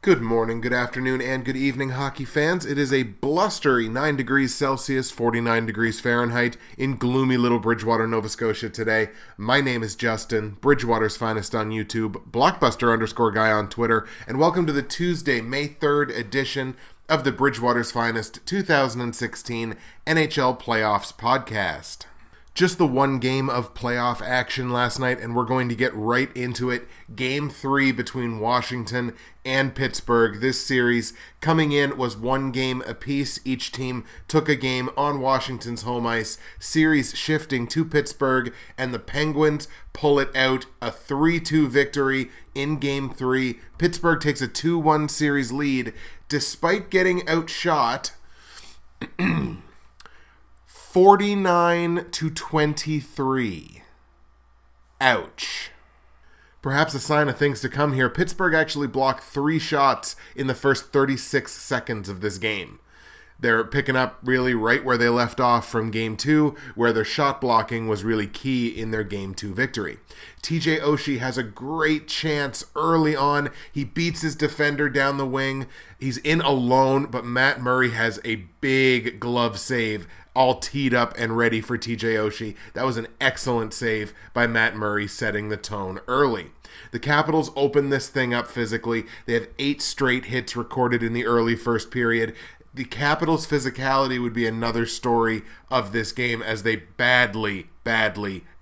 Good morning, good afternoon, and good evening, hockey fans. It is a blustery 9 degrees Celsius, 49 degrees Fahrenheit in gloomy little Bridgewater, Nova Scotia today. My name is Justin, Bridgewater's Finest on YouTube, Blockbuster_guy on Twitter, and welcome to the Tuesday, May 3rd edition of the Bridgewater's Finest 2016 NHL Playoffs podcast. Just the one game of playoff action last night, and we're going to get right into it. Game 3 between Washington and Pittsburgh. This series coming in was one game apiece. Each team took a game on Washington's home ice. Series shifting to Pittsburgh, and the Penguins pull it out. A 3-2 victory in Game 3. Pittsburgh takes a 2-1 series lead despite getting outshot 49-23. Ouch. Perhaps a sign of things to come here. Pittsburgh actually blocked 3 shots in the first 36 seconds of this game. They're picking up really right where they left off from Game 2, where their shot blocking was really key in their Game 2 victory. TJ Oshie has a great chance early on. He beats his defender down the wing. He's in alone, but Matt Murray has a big glove save all teed up and ready for TJ Oshie. That was an excellent save by Matt Murray, setting the tone early. The Capitals open this thing up physically. They have 8 straight hits recorded in the early first period. The Capitals' physicality would be another story of this game as they badly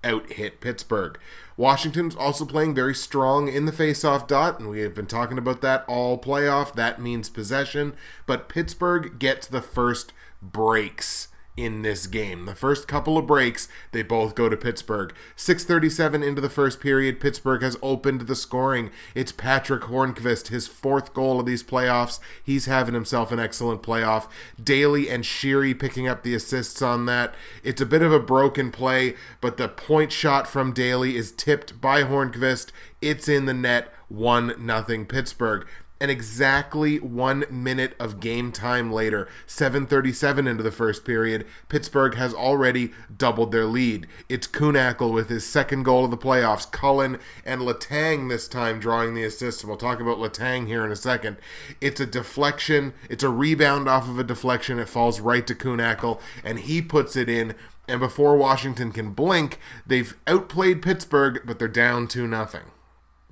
out-hit Pittsburgh. Washington's also playing very strong in the face-off dot, and we have been talking about that all playoff. That means possession, but Pittsburgh gets the first breaks in this game. The first couple of breaks, they both go to Pittsburgh. 6:37 into the first period, Pittsburgh has opened the scoring. It's Patrick Hornqvist, his 4th goal of these playoffs. He's having himself an excellent playoff. Daly and Sheary picking up the assists on that. It's a bit of a broken play, but the point shot from Daly is tipped by Hornqvist. It's in the net, 1-0 Pittsburgh. And exactly 1 minute of game time later, 7:37 into the first period, Pittsburgh has already doubled their lead. It's Kühnhackl with his 2nd goal of the playoffs, Cullen and Letang this time drawing the assist. We'll talk about Letang here in a second. It's a deflection. It's a rebound off of a deflection. It falls right to Kühnhackl, and he puts it in. And before Washington can blink, they've outplayed Pittsburgh, but they're down 2-0.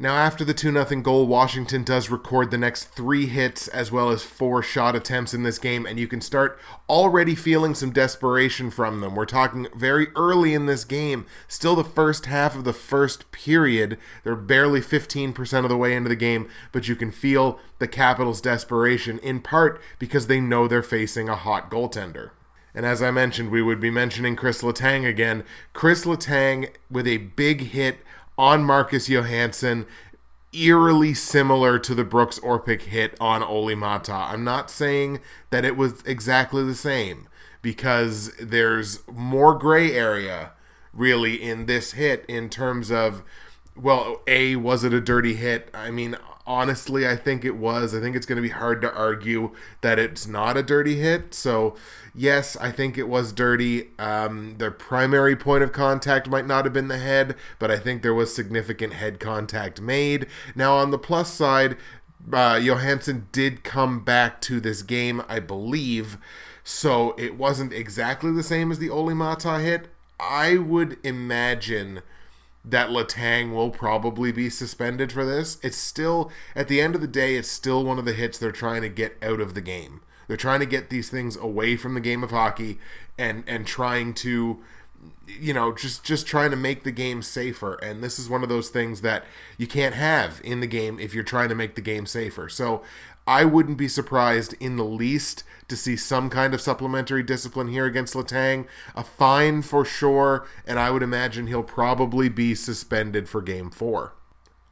Now, after the 2-0 goal, Washington does record the next 3 hits as well as 4 shot attempts in this game, and you can start already feeling some desperation from them. We're talking very early in this game, still the first half of the first period. They're barely 15% of the way into the game, but you can feel the Capitals' desperation, in part because they know they're facing a hot goaltender. And as I mentioned, we would be mentioning Chris Letang again. Chris Letang with a big hit on Marcus Johansson, eerily similar to the Brooks Orpik hit on Olli Maatta. I'm not saying that it was exactly the same, because there's more gray area really in this hit in terms of, well, was it a dirty hit? I mean, honestly, I think it was. I think it's going to be hard to argue that it's not a dirty hit. So, yes, I think it was dirty. The primary point of contact might not have been the head, but I think there was significant head contact made. Now, on the plus side, Johansson did come back to this game, I believe, so it wasn't exactly the same as the Olli Maatta hit. I would imagine that Letang will probably be suspended for this. It's still, at the end of the day, it's still one of the hits they're trying to get out of the game. They're trying to get these things away from the game of hockey and trying to, just trying to make the game safer. And this is one of those things that you can't have in the game if you're trying to make the game safer. So I wouldn't be surprised in the least to see some kind of supplementary discipline here against Letang. A fine for sure, and I would imagine he'll probably be suspended for Game 4.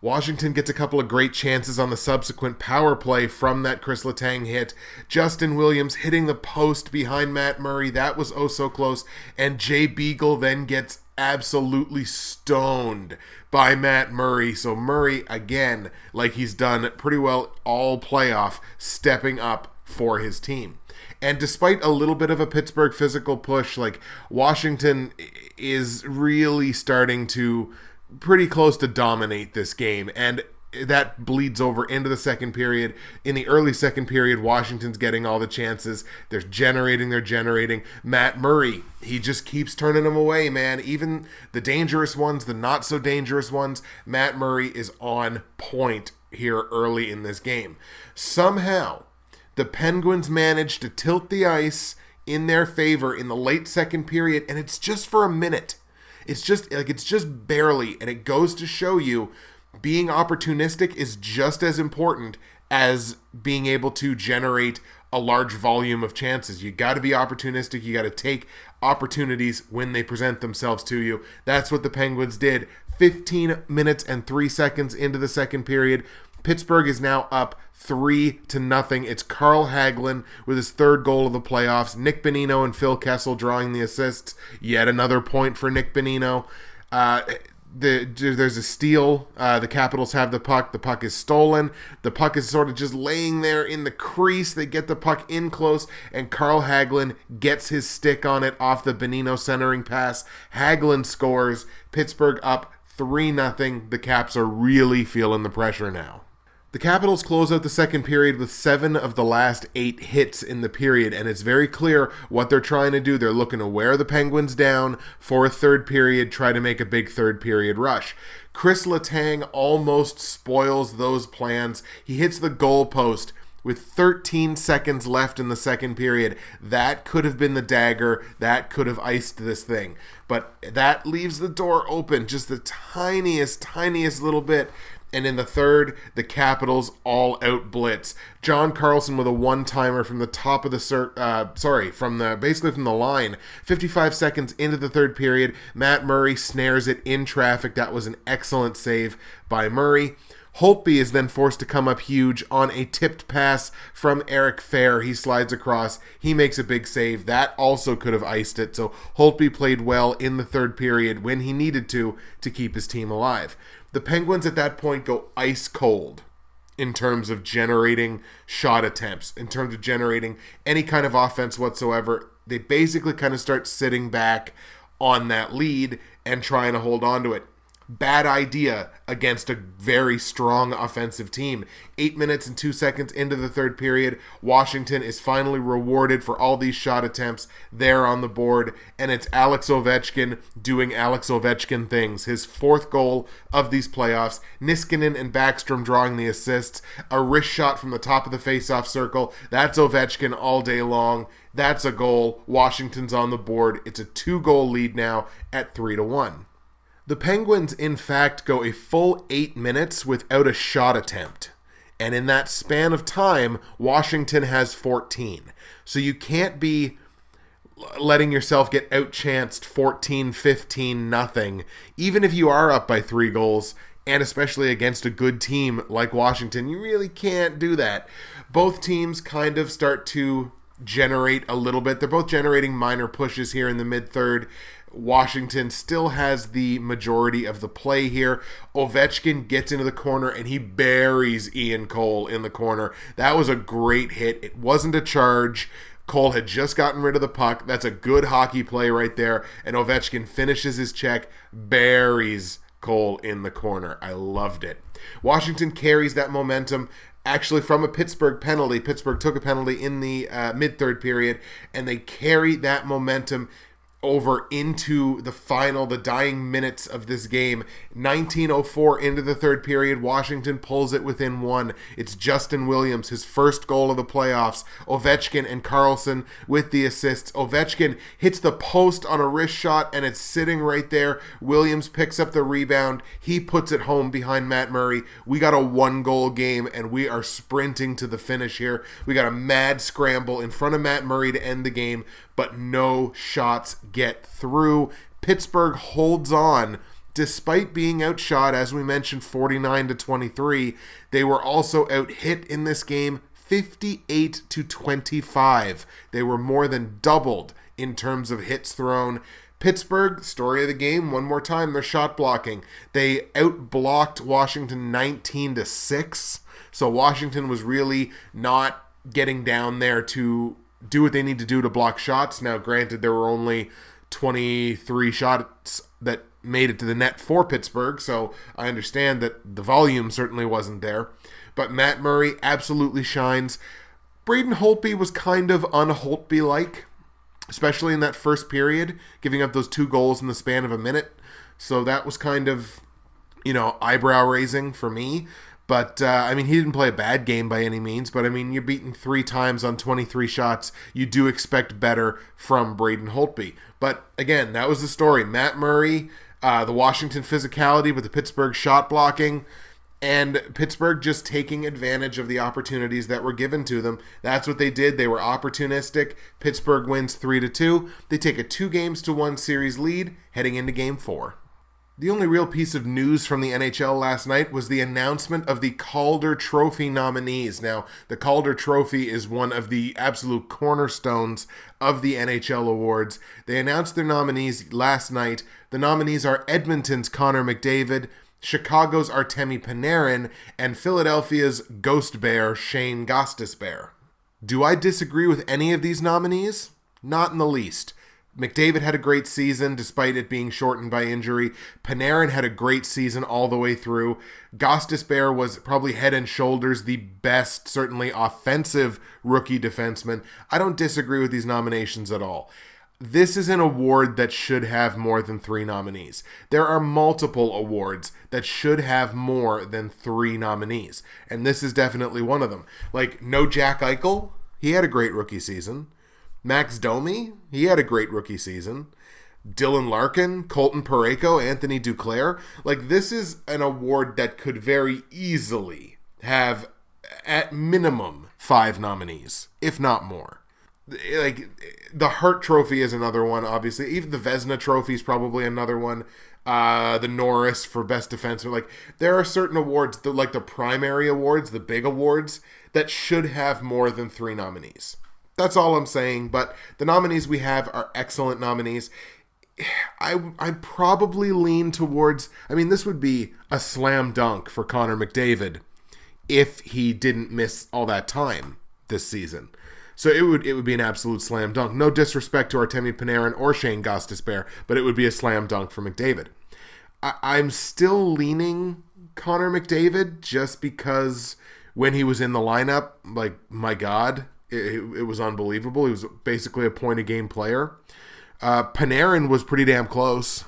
Washington gets a couple of great chances on the subsequent power play from that Chris Letang hit. Justin Williams hitting the post behind Matt Murray. That was oh so close. And Jay Beagle then gets absolutely stoned by Matt Murray. So Murray, again, like he's done pretty well all playoff, stepping up for his team. And despite a little bit of a Pittsburgh physical push, like Washington is really starting to pretty close to dominate this game. And that bleeds over into the second period. In the early second period, Washington's getting all the chances. They're generating. Matt Murray, he just keeps turning them away, man. Even the dangerous ones, the not so dangerous ones, Matt Murray is on point here early in this game. Somehow, the Penguins managed to tilt the ice in their favor in the late second period, and it's just for a minute. It's just barely, and it goes to show you being opportunistic is just as important as being able to generate a large volume of chances. You got to be opportunistic. You got to take opportunities when they present themselves to you. That's what the Penguins did. 15 minutes and 3 seconds into the second period, Pittsburgh is now up 3-0. It's Carl Hagelin with his third goal of the playoffs. Nick Bonino and Phil Kessel drawing the assists. Yet another point for Nick Bonino. There's a steal. The Capitals have the puck. The puck is stolen. The puck is sort of just laying there in the crease. They get the puck in close, and Carl Hagelin gets his stick on it off the Bonino centering pass. Hagelin scores. Pittsburgh up 3-0. The Caps are really feeling the pressure now. The Capitals close out the second period with 7 of the last 8 hits in the period, and it's very clear what they're trying to do. They're looking to wear the Penguins down for a third period, try to make a big third period rush. Chris Letang almost spoils those plans. He hits the goalpost with 13 seconds left in the second period. That could have been the dagger. That could have iced this thing. But that leaves the door open just the tiniest little bit. And in the third, the Capitals all out blitz. John Carlson with a one-timer from the top of the basically from the line. 55 seconds into the third period, Matt Murray snares it in traffic. That was an excellent save by Murray. Holtby is then forced to come up huge on a tipped pass from Eric Fehr. He slides across. He makes a big save. That also could have iced it. So Holtby played well in the third period when he needed to keep his team alive. The Penguins at that point go ice cold in terms of generating shot attempts, in terms of generating any kind of offense whatsoever. They basically kind of start sitting back on that lead and trying to hold on to it. Bad idea against a very strong offensive team. 8 minutes and 2 seconds into the third period, Washington is finally rewarded for all these shot attempts there on the board, and it's Alex Ovechkin doing Alex Ovechkin things. His 4th goal of these playoffs. Niskanen and Backstrom drawing the assists. A wrist shot from the top of the faceoff circle. That's Ovechkin all day long. That's a goal. Washington's on the board. It's a 2-goal lead now at 3-1. The Penguins, in fact, go a full 8 minutes without a shot attempt. And in that span of time, Washington has 14. So you can't be letting yourself get outchanced 14-15-0, even if you are up by 3 goals, and especially against a good team like Washington. You really can't do that. Both teams kind of start to generate a little bit. They're both generating minor pushes here in the mid-third. Washington still has the majority of the play here. Ovechkin gets into the corner and he buries Ian Cole in the corner. That was a great hit. It wasn't a charge. Cole had just gotten rid of the puck. That's a good hockey play right there. And Ovechkin finishes his check, buries Cole in the corner. I loved it. Washington carries that momentum actually from a Pittsburgh penalty. Pittsburgh took a penalty in the mid-third period, and they carry that momentum over into the dying minutes of this game. 19:04 into the third period, Washington pulls it within 1. It's Justin Williams, his first goal of the playoffs. Ovechkin and Carlson with the assists. Ovechkin hits the post on a wrist shot, and it's sitting right there. Williams picks up the rebound. He puts it home behind Matt Murray. We got a 1-goal game, and we are sprinting to the finish here. We got a mad scramble in front of Matt Murray to end the game, but no shots get through. Pittsburgh holds on despite being outshot, as we mentioned, 49-23. They were out hit in this game 58-25. They were more than doubled in terms of hits thrown. Pittsburgh, story of the game, one more time, their shot blocking. They outblocked Washington 19-6. So Washington was really not getting down there to do what they need to do to block shots. Now, granted, there were only 23 shots that made it to the net for Pittsburgh, so I understand that the volume certainly wasn't there. But Matt Murray absolutely shines. Braden Holtby was kind of un-Holtby-like, especially in that first period, giving up those 2 goals in the span of a minute. So that was kind of, eyebrow-raising for me. But, he didn't play a bad game by any means. But, you're beaten 3 times on 23 shots. You do expect better from Braden Holtby. But, again, that was the story. Matt Murray, the Washington physicality with the Pittsburgh shot blocking, and Pittsburgh just taking advantage of the opportunities that were given to them. That's what they did. They were opportunistic. Pittsburgh wins 3-2. They take a 2-1 series lead heading into Game 4. The only real piece of news from the NHL last night was the announcement of the Calder Trophy nominees. Now, the Calder Trophy is one of the absolute cornerstones of the NHL awards. They announced their nominees last night. The nominees are Edmonton's Connor McDavid, Chicago's Artemi Panarin, and Philadelphia's Ghost Bear, Shayne Gostisbehere. Do I disagree with any of these nominees? Not in the least. McDavid had a great season despite it being shortened by injury. Panarin had a great season all the way through. Gostisbehere was probably head and shoulders the best, certainly offensive rookie defenseman. I don't disagree with these nominations at all. This is an award that should have more than 3 nominees. There are multiple awards that should have more than 3 nominees, and this is definitely one of them. Like, no Jack Eichel, he had a great rookie season. Max Domi, he had a great rookie season. Dylan Larkin, Colton Parayko, Anthony Duclair. Like, this is an award that could very easily have, at minimum, 5 nominees, if not more. Like, the Hart Trophy is another one, obviously. Even the Vezina Trophy is probably another one. The Norris for Best Defenseman. Like, there are certain awards, like the primary awards, the big awards, that should have more than 3 nominees. That's all I'm saying, but the nominees we have are excellent nominees. I probably lean towards, this would be a slam dunk for Connor McDavid if he didn't miss all that time this season. So it would be an absolute slam dunk. No disrespect to Artemi Panarin or Shayne Gostisbehere, but it would be a slam dunk for McDavid. I'm still leaning Connor McDavid just because when he was in the lineup, like, my God, it was unbelievable. He was basically a point-a-game player. Panarin was pretty damn close.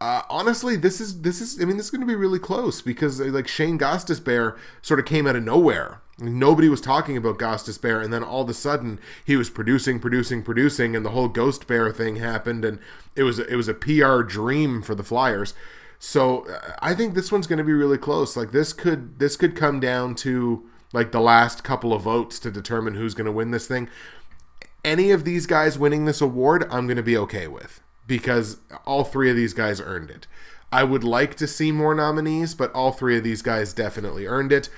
Honestly, this is going to be really close because, like, Shayne Gostisbehere sort of came out of nowhere. Nobody was talking about Gostisbehere, and then all of a sudden he was producing, and the whole Ghost Bear thing happened, and it was a PR dream for the Flyers. So I think this one's going to be really close. Like, this could come down to, like, the last couple of votes to determine who's going to win this thing. Any of these guys winning this award, I'm going to be okay with, because all 3 of these guys earned it. I would like to see more nominees, but all 3 of these guys definitely earned it.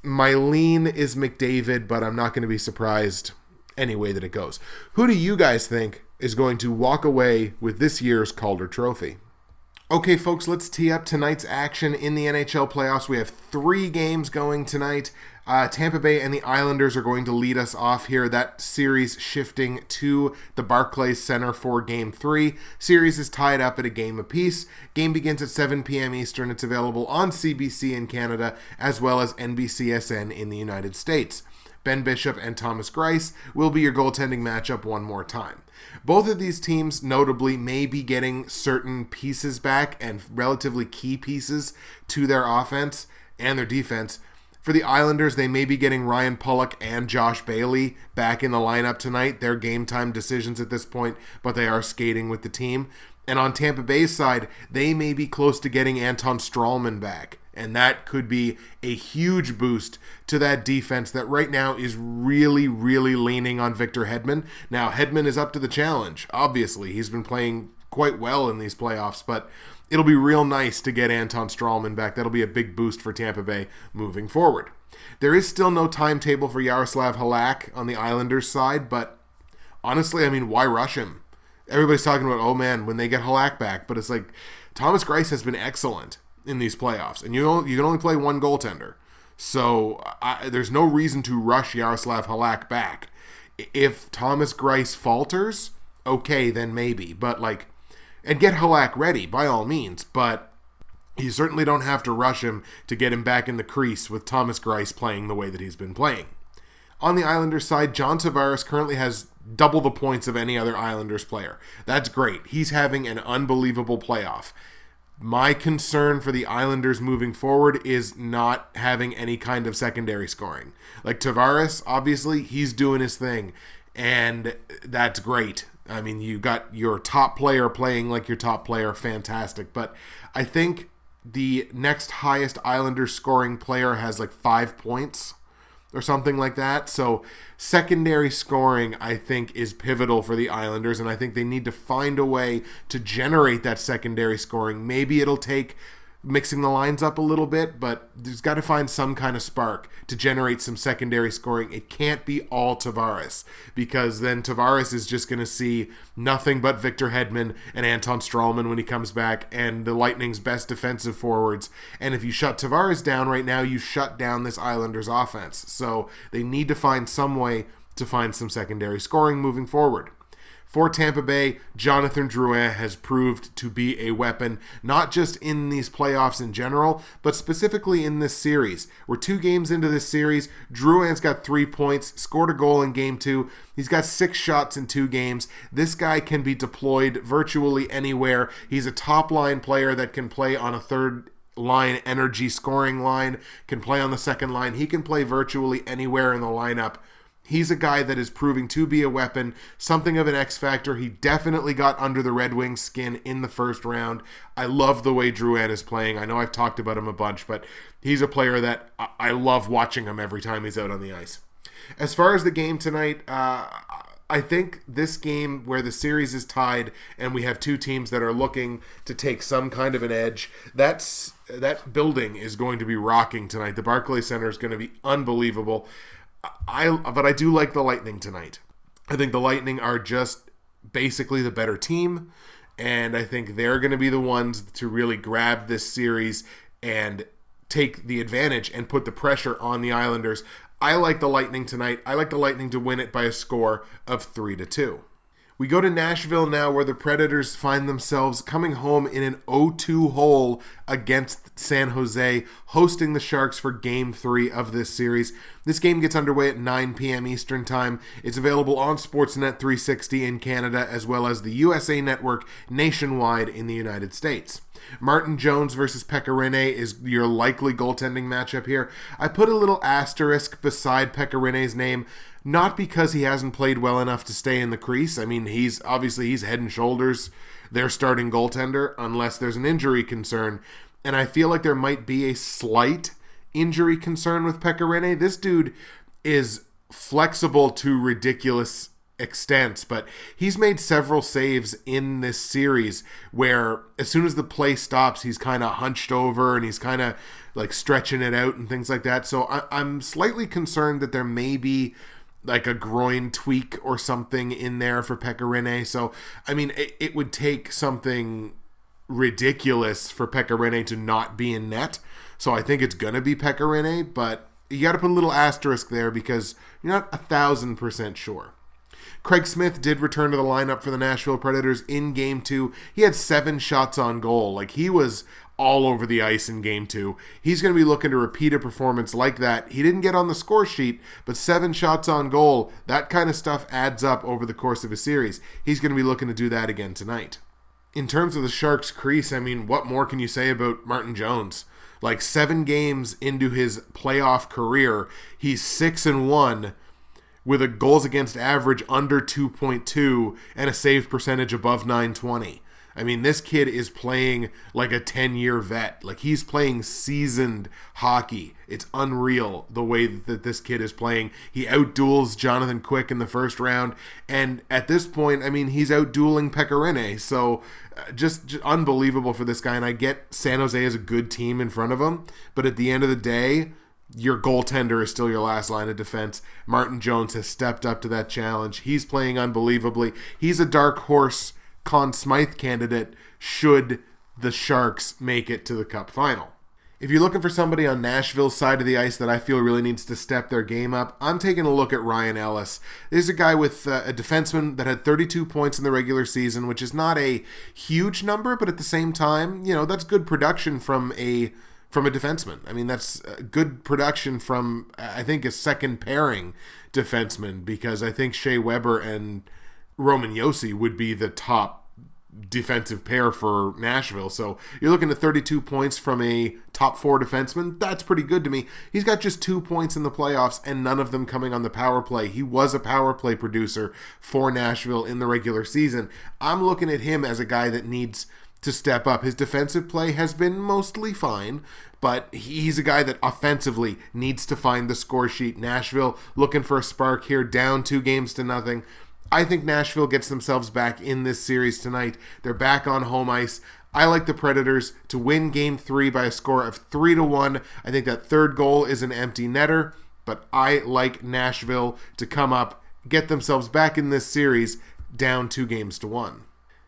My lean is McDavid, but I'm not going to be surprised any way that it goes. Who do you guys think is going to walk away with this year's Calder Trophy? Okay, folks, let's tee up tonight's action in the NHL playoffs. We have 3 games going tonight. Tampa Bay and the Islanders are going to lead us off here. That series shifting to the Barclays Center for Game 3. Series is tied up at a game apiece. Game begins at 7 p.m. Eastern. It's available on CBC in Canada as well as NBCSN in the United States. Ben Bishop and Thomas Greiss will be your goaltending matchup one more time. Both of these teams, notably, may be getting certain pieces back and relatively key pieces to their offense and their defense. For the Islanders, they may be getting Ryan Pulock and Josh Bailey back in the lineup tonight. They're game time decisions at this point, but they are skating with the team. And on Tampa Bay's side, they may be close to getting Anton Stralman back. And that could be a huge boost to that defense that right now is really, really leaning on Victor Hedman. Now, Hedman is up to the challenge. Obviously, he's been playing quite well in these playoffs, but it'll be real nice to get Anton Stralman back. That'll be a big boost for Tampa Bay moving forward. There is still no timetable for Yaroslav Halak on the Islanders side, but honestly, why rush him? Everybody's talking about, oh man, when they get Halak back, but it's like, Thomas Greiss has been excellent in these playoffs, and you can only play one goaltender. So there's no reason to rush Yaroslav Halak back. If Thomas Greiss falters, okay, then maybe. But, like, And get Halak ready, by all means, but you certainly don't have to rush him to get him back in the crease with Thomas Greiss playing the way that he's been playing. On the Islanders side, John Tavares currently has double the points of any other Islanders player. That's great. He's having an unbelievable playoff. My concern for the Islanders moving forward is not having any kind of secondary scoring. Like Tavares, obviously, he's doing his thing, and that's great. I mean, you got your top player playing like your top player, fantastic. But I think the next highest Islanders scoring player has like 5 points or something like that. So secondary scoring, I think, is pivotal for the Islanders, and I think they need to find a way to generate that secondary scoring. Maybe it'll take mixing the lines up a little bit, but there's got to find some kind of spark to generate some secondary scoring. It can't be all Tavares, because then Tavares is just going to see nothing but Victor Hedman and Anton Stralman when he comes back, and the Lightning's best defensive forwards. And if you shut Tavares down right now, you shut down this Islanders offense. So they need to find some way to find some secondary scoring moving forward. For Tampa Bay, Jonathan Drouin has proved to be a weapon, not just in these playoffs in general, but specifically in this series. We're 2 games into this series. Drouin's got 3 points, scored a goal in Game 2. He's got 6 shots in 2 games. This guy can be deployed virtually anywhere. He's a top-line player that can play on a third line energy scoring line, can play on the second line. He can play virtually anywhere in the lineup. He's a guy that is proving to be a weapon, something of an X factor. He definitely got under the Red Wings' skin in the first round. I love the way Drouin is playing. I know I've talked about him a bunch, but he's a player that I love watching him every time he's out on the ice. As far as the game tonight, I think this game where the series is tied and we have 2 teams that are looking to take some kind of an edge, that building is going to be rocking tonight. The Barclays Center is going to be unbelievable. But I do like the Lightning tonight. I think the Lightning are just basically the better team, and I think they're going to be the ones to really grab this series and take the advantage and put the pressure on the Islanders. I like the Lightning tonight. I like the Lightning to win it by a score of 3-2. We go to Nashville now, where the Predators find themselves coming home in an 0-2 hole against San Jose, hosting the Sharks for Game 3 of this series. This game gets underway at 9 p.m. Eastern Time. It's available on Sportsnet 360 in Canada, as well as the USA Network nationwide in the United States. Martin Jones versus Pekka Rinne is your likely goaltending matchup here. I put a little asterisk beside Pekka Rinne's name, not because he hasn't played well enough to stay in the crease. I mean, he's head and shoulders their starting goaltender, unless there's an injury concern. And I feel like there might be a slight injury concern with Pekka Rinne. This dude is flexible to ridiculous extents, but he's made several saves in this series where as soon as the play stops, he's kind of hunched over and he's kind of like stretching it out and things like that. So I'm slightly concerned that there may be like a groin tweak or something in there for Pekka Rinne. So, I mean, it would take something ridiculous for Pekka Rinne to not be in net. So I think it's going to be Pekka Rinne, but you got to put a little asterisk there because you're not 1,000% sure. Craig Smith did return to the lineup for the Nashville Predators in Game 2. He had 7 shots on goal. Like, he was all over the ice in Game 2. He's going to be looking to repeat a performance like that. He didn't get on the score sheet, but 7 shots on goal, that kind of stuff adds up over the course of a series. He's going to be looking to do that again tonight. In terms of the Sharks' crease, I mean, what more can you say about Martin Jones? Like, 7 games into his playoff career, he's 6-1 with a goals against average under 2.2 and a save percentage above .920. I mean, this kid is playing like a 10-year vet. Like, he's playing seasoned hockey. It's unreal the way that this kid is playing. He outduels Jonathan Quick in the first round. And at this point, I mean, he's outdueling Pekka Rinne. So just unbelievable for this guy. And I get San Jose is a good team in front of him. But at the end of the day, your goaltender is still your last line of defense. Martin Jones has stepped up to that challenge. He's playing unbelievably. He's a dark horse Conn Smythe candidate should the Sharks make it to the Cup final. If you're looking for somebody on Nashville's side of the ice that I feel really needs to step their game up, I'm taking a look at Ryan Ellis. There's a guy with a defenseman that had 32 points in the regular season, which is not a huge number, but at the same time, that's good production from a defenseman. I mean, that's good production from, I think, a second pairing defenseman, because I think Shea Weber and Roman Josi would be the top defensive pair for Nashville. So you're looking at 32 points from a top 4 defenseman. That's pretty good to me. He's got just 2 points in the playoffs, and none of them coming on the power play. He was a power play producer for Nashville in the regular season. I'm looking at him as a guy that needs to step up. His defensive play has been mostly fine, but he's a guy that offensively needs to find the score sheet. Nashville looking for a spark here, down 2-0. I think Nashville gets themselves back in this series tonight. They're back on home ice. I like the Predators to win Game 3 by a score of 3-1. I think that third goal is an empty netter, but I like Nashville to come up, get themselves back in this series, down 2-1.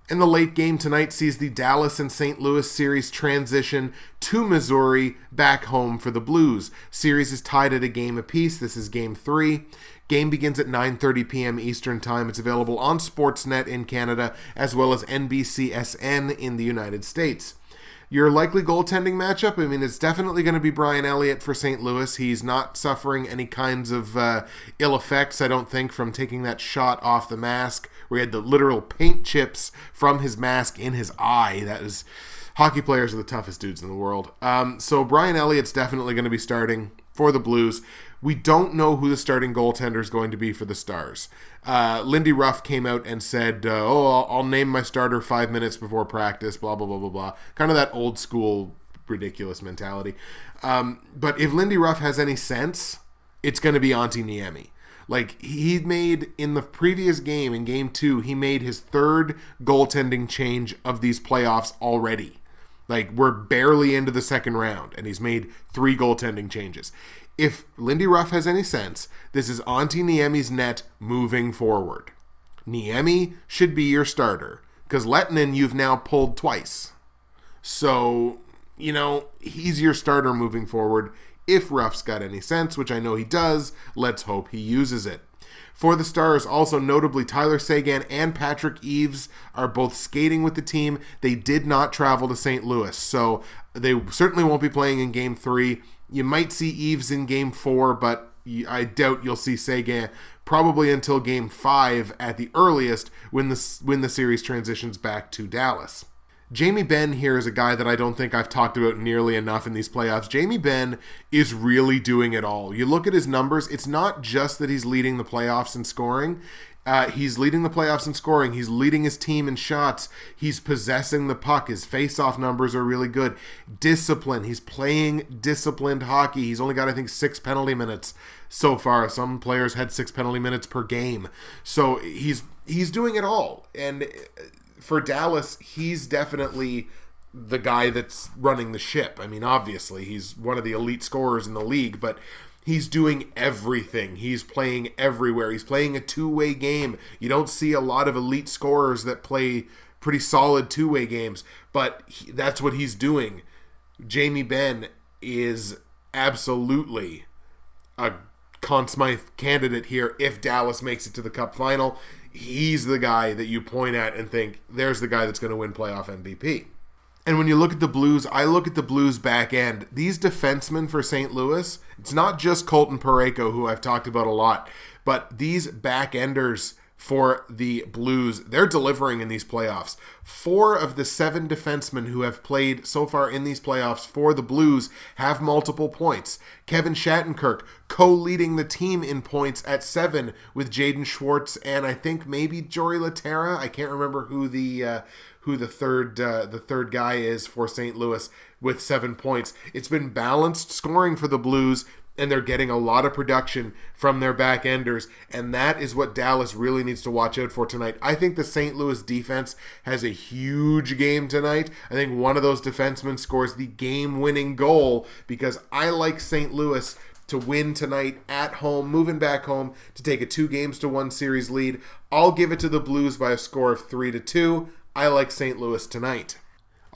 And the late game tonight sees the Dallas and St. Louis series transition to Missouri, back home for the Blues. Series is tied at a game apiece. This is Game 3. Game begins at 9:30 p.m. Eastern Time. It's available on Sportsnet in Canada, as well as NBCSN in the United States. Your likely goaltending matchup, it's definitely going to be Brian Elliott for St. Louis. He's not suffering any kinds of ill effects, I don't think, from taking that shot off the mask, where he had the literal paint chips from his mask in his eye. Hockey players are the toughest dudes in the world. So Brian Elliott's definitely going to be starting for the Blues. We don't know who the starting goaltender is going to be for the Stars. Lindy Ruff came out and said, I'll name my starter 5 minutes before practice, blah, blah, blah, blah, blah. Kind of that old school ridiculous mentality. But if Lindy Ruff has any sense, it's going to be Artemi Panarin. Like, he made, in the previous game, in Game 2, he made his third goaltending change of these playoffs already. Like, we're barely into the second round, and he's made 3 goaltending changes. If Lindy Ruff has any sense, this is Antti Niemi's net moving forward. Niemi should be your starter, because Lettinen you've now pulled twice. So, he's your starter moving forward. If Ruff's got any sense, which I know he does, let's hope he uses it. For the Stars, also notably, Tyler Seguin and Patrick Eaves are both skating with the team. They did not travel to St. Louis, so they certainly won't be playing in Game 3. You might see Eaves in Game 4, but I doubt you'll see Seguin probably until Game 5 at the earliest, when the series transitions back to Dallas. Jamie Benn here is a guy that I don't think I've talked about nearly enough in these playoffs. Jamie Benn is really doing it all. You look at his numbers, it's not just that he's leading the playoffs in scoring. He's leading the playoffs in scoring. He's leading his team in shots. He's possessing the puck. His face-off numbers are really good. Discipline. He's playing disciplined hockey. He's only got, I think, 6 penalty minutes so far. Some players had 6 penalty minutes per game. So he's doing it all. And for Dallas, he's definitely the guy that's running the ship. Obviously, he's one of the elite scorers in the league, but he's doing everything. He's playing everywhere. He's playing a two-way game. You don't see a lot of elite scorers that play pretty solid two-way games, but that's what he's doing. Jamie Benn is absolutely a Conn Smythe candidate here if Dallas makes it to the Cup final. He's the guy that you point at and think, there's the guy that's going to win playoff MVP. And when you look at the Blues, I look at the Blues back end. These defensemen for St. Louis, it's not just Colton Parayko, who I've talked about a lot, but these back enders for the Blues, they're delivering in these playoffs. 4 of the 7 defensemen who have played so far in these playoffs for the Blues have multiple points. Kevin Shattenkirk co-leading the team in points at 7 with Jaden Schwartz and I think maybe Jori Lehtera. I can't remember who the third guy is for St. Louis with 7 points. It's been balanced scoring for the Blues, and they're getting a lot of production from their back enders, and that is what Dallas really needs to watch out for tonight. I think the St. Louis defense has a huge game tonight. I think one of those defensemen scores the game-winning goal, because I like St. Louis to win tonight at home, moving back home to take a 2-1 series lead. I'll give it to the Blues by a score of 3-2. I like St. Louis tonight.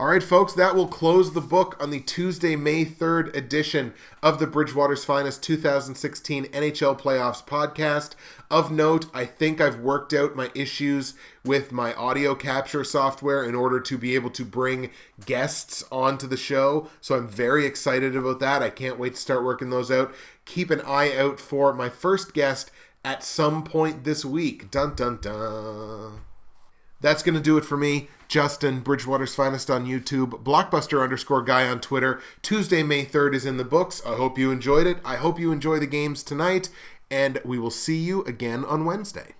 All right, folks, that will close the book on the Tuesday, May 3rd edition of the Bridgewater's Finest 2016 NHL Playoffs podcast. Of note, I think I've worked out my issues with my audio capture software in order to be able to bring guests onto the show, so I'm very excited about that. I can't wait to start working those out. Keep an eye out for my first guest at some point this week. Dun, dun, dun. That's going to do it for me. Justin, Bridgewater's Finest on YouTube, Blockbuster_guy on Twitter. Tuesday, May 3rd is in the books. I hope you enjoyed it. I hope you enjoy the games tonight, and we will see you again on Wednesday.